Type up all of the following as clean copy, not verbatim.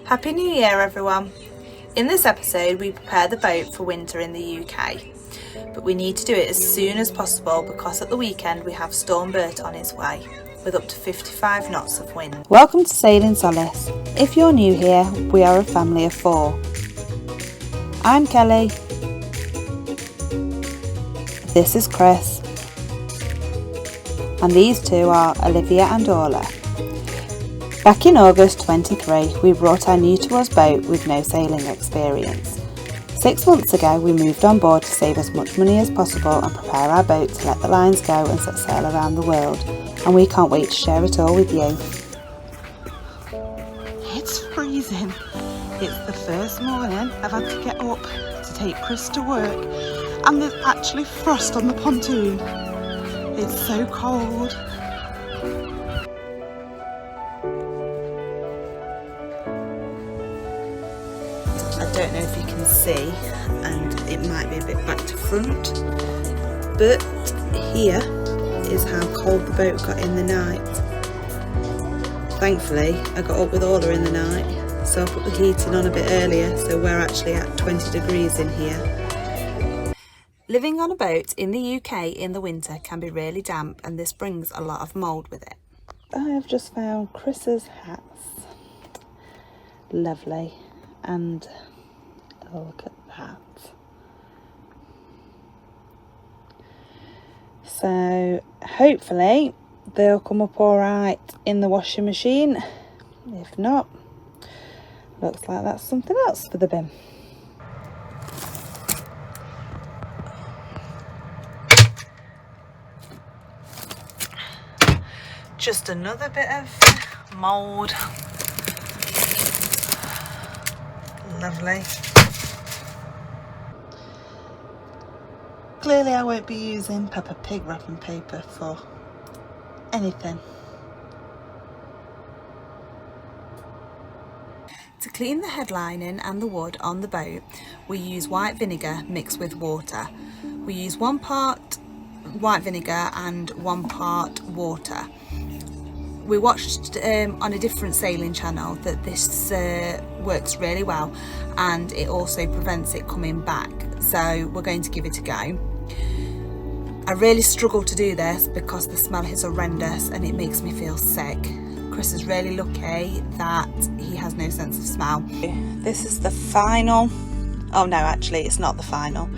Happy New Year everyone! In this episode we prepare the boat for winter in the UK, but we need to do it as soon as possible because at the weekend we have Storm Bert on his way with up to 55 knots of wind. Welcome to Sailing Solace. If you're new here, we are a family of 4. I'm Kelly. This is Chris. And these two are Olivia and Orla. Back in August 23, we brought our new to us boat with no sailing experience. 6 months ago, we moved on board to save as much money as possible and prepare our boat to let the lines go and set sail around the world. And we can't wait to share it all with you. It's freezing. It's the first morning I've had to get up to take Chris to work, and there's actually frost on the pontoon. It's so cold. I don't know if you can see, and it might be a bit back to front, but here is how cold the boat got in the night. Thankfully I got up with Orla in the night, so I put the heating on a bit earlier, so we're actually at 20 degrees in here. Living on a boat in the UK in the winter can be really damp, and this brings a lot of mould with it. I have just found Chris's hats. Lovely. And look at that. So hopefully they'll come up all right in the washing machine. If not, looks like that's something else for the bin. Just another bit of mould. Lovely. Clearly I won't be using Peppa Pig wrapping paper for anything. To clean the headlining and the wood on the boat, we use white vinegar mixed with water. We use 1 part white vinegar and 1 part water. We watched on a different sailing channel that this works really well, and it also prevents it coming back, so we're going to give it a go. I really struggle to do this because the smell is horrendous and it makes me feel sick. Chris is really lucky that he has no sense of smell. This is the final, oh no, actually it's not the final,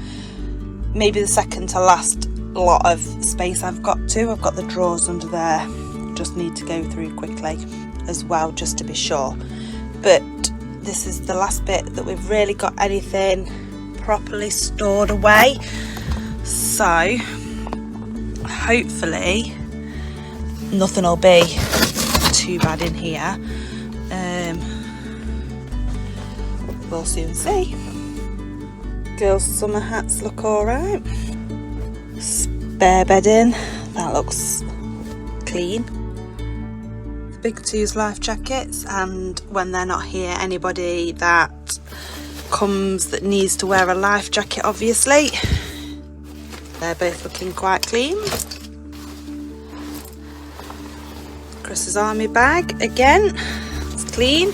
maybe the second to last lot of space I've got to. I've got the drawers under there, just need to go through quickly as well just to be sure, but this is the last bit that we've really got anything properly stored away, so hopefully nothing will be too bad in here. We'll soon see. Girls' summer hats look alright. Spare bedding, that looks clean. The big two's life jackets, and when they're not here, anybody that comes that needs to wear a life jacket, obviously. They're both looking quite clean. Chris's army bag, again, it's clean.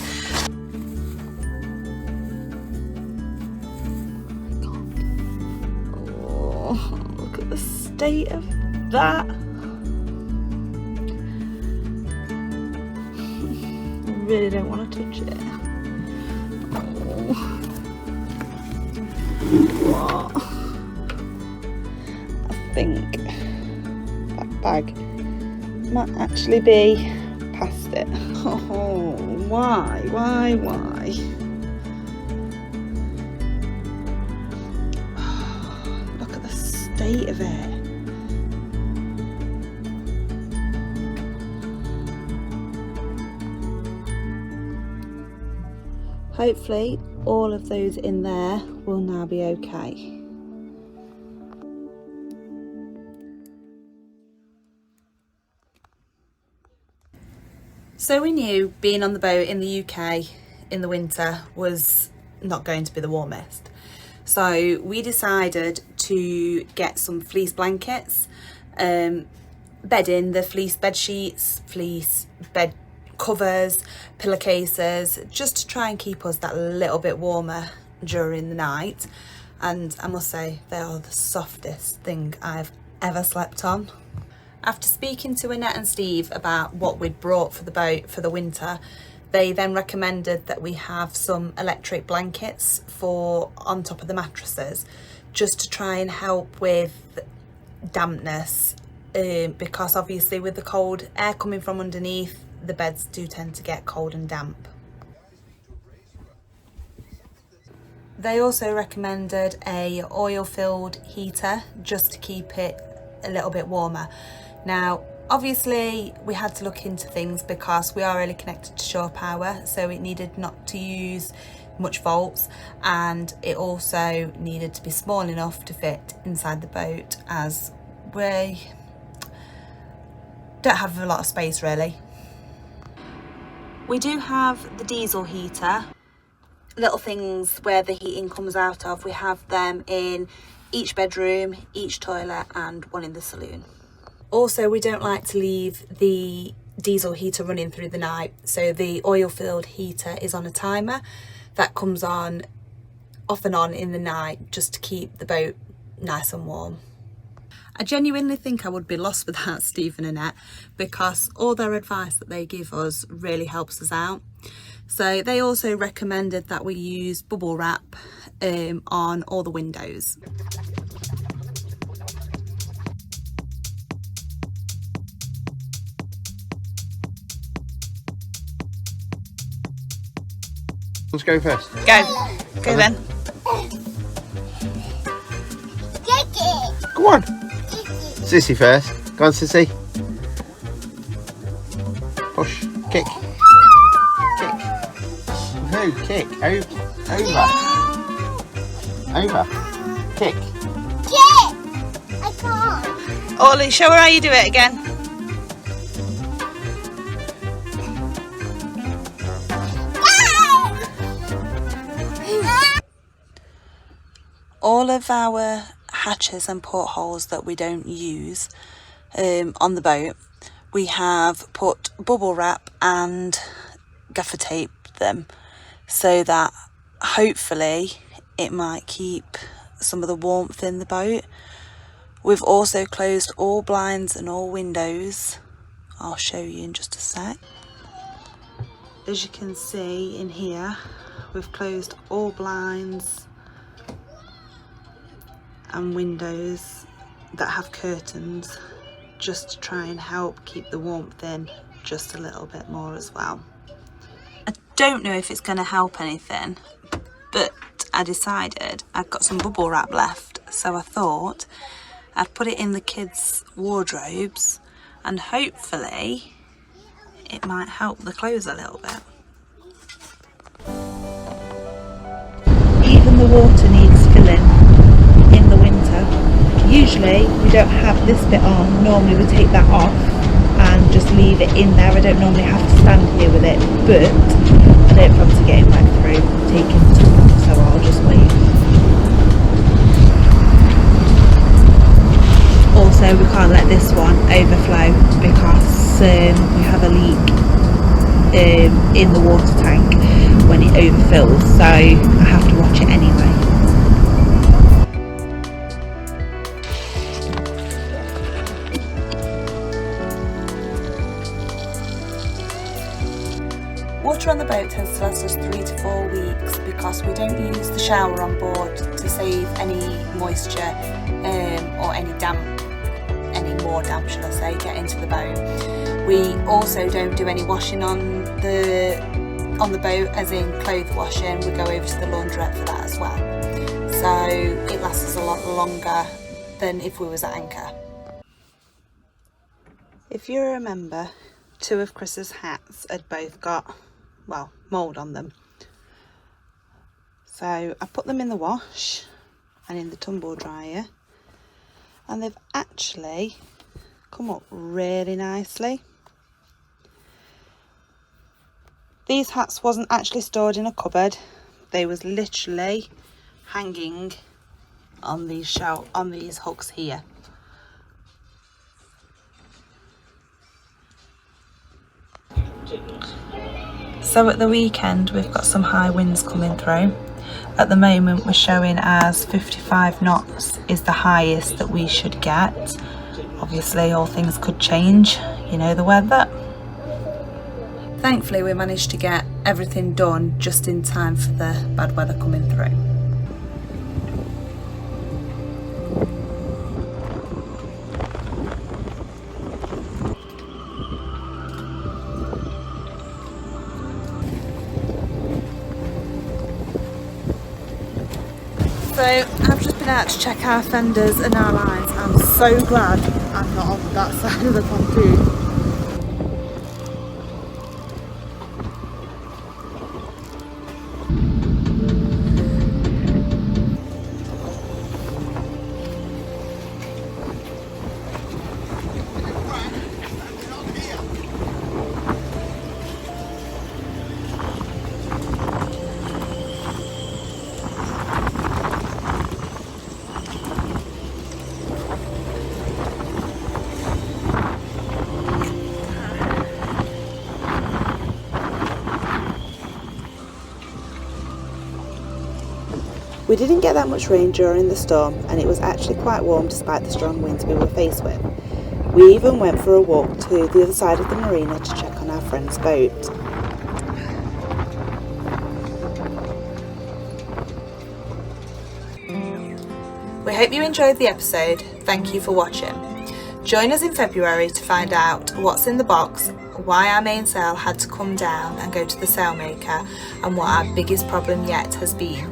Oh, look at the state of that. I really don't want to touch it. Oh. What? I think that bag might actually be past it. Oh, why? Look at the state of it. Hopefully all of those in there will now be okay. So we knew being on the boat in the UK in the winter was not going to be the warmest. So we decided to get some fleece blankets, bedding, the fleece bed sheets, fleece bed covers, pillowcases, just to try and keep us that little bit warmer during the night. And I must say, they are the softest thing I've ever slept on. After speaking to Annette and Steve about what we'd brought for the boat for the winter, they then recommended that we have some electric blankets for on top of the mattresses, just to try and help with dampness, because obviously with the cold air coming from underneath, the beds do tend to get cold and damp. They also recommended a oil-filled heater just to keep it a little bit warmer. Now, obviously we had to look into things because we are really connected to shore power, so it needed not to use much volts, and it also needed to be small enough to fit inside the boat, as we don't have a lot of space really. We do have the diesel heater, little things where the heating comes out of. We have them in each bedroom, each toilet, and one in the saloon. Also, we don't like to leave the diesel heater running through the night, so the oil-filled heater is on a timer that comes on off and on in the night, just to keep the boat nice and warm. I genuinely think I would be lost without Steve and Annette, because all their advice that they give us really helps us out. So they also recommended that we use bubble wrap on all the windows. Let's go first. Go then. Go on. Sissy first. Go on, Sissy. Push. Kick. Kick. No, kick. Over. Over. Kick. I can't. Ollie, show her how you do it again. All of our hatches and portholes that we don't use on the boat, we have put bubble wrap and gaffer tape them, so that hopefully it might keep some of the warmth in the boat. We've also closed all blinds and all windows. I'll show you in just a sec. As you can see in here, we've closed all blinds and windows that have curtains, just to try and help keep the warmth in just a little bit more as well. I don't know if it's going to help anything, but I decided I've got some bubble wrap left, so I thought I'd put it in the kids' wardrobes and hopefully it might help the clothes a little bit. Even the water needs filling in the winter. Usually we don't have this bit on, normally we take that off and just leave it in there. I don't normally have to stand here with it, but I don't fancy getting wet through taking it off, so I'll just wait. Also, we can't let this one overflow because we have a leak in the water tank when it overfills, so I have to watch it anyway. Water on the boat tends to last us 3 to 4 weeks because we don't use the shower on board to save any moisture or any more damp, shall I say, get into the boat. We also don't do any washing on the boat, as in clothes washing. We go over to the laundrette for that as well. So it lasts us a lot longer than if we was at anchor. If you remember, 2 of Chris's hats had both got, well, mould on them. So I put them in the wash and in the tumble dryer, and they've actually come up really nicely. These hats wasn't actually stored in a cupboard, they was literally hanging on these hooks here. So at the weekend we've got some high winds coming through. At the moment we're showing as 55 knots is the highest that we should get. Obviously all things could change, you know the weather. Thankfully we managed to get everything done just in time for the bad weather coming through. So I've just been out to check our fenders and our lines. I'm so glad I'm not on that side of the pontoon. We didn't get that much rain during the storm, and it was actually quite warm despite the strong winds we were faced with. We even went for a walk to the other side of the marina to check on our friend's boat. We hope you enjoyed the episode. Thank you for watching. Join us in February to find out what's in the box, why our mainsail had to come down and go to the sailmaker, and what our biggest problem yet has been.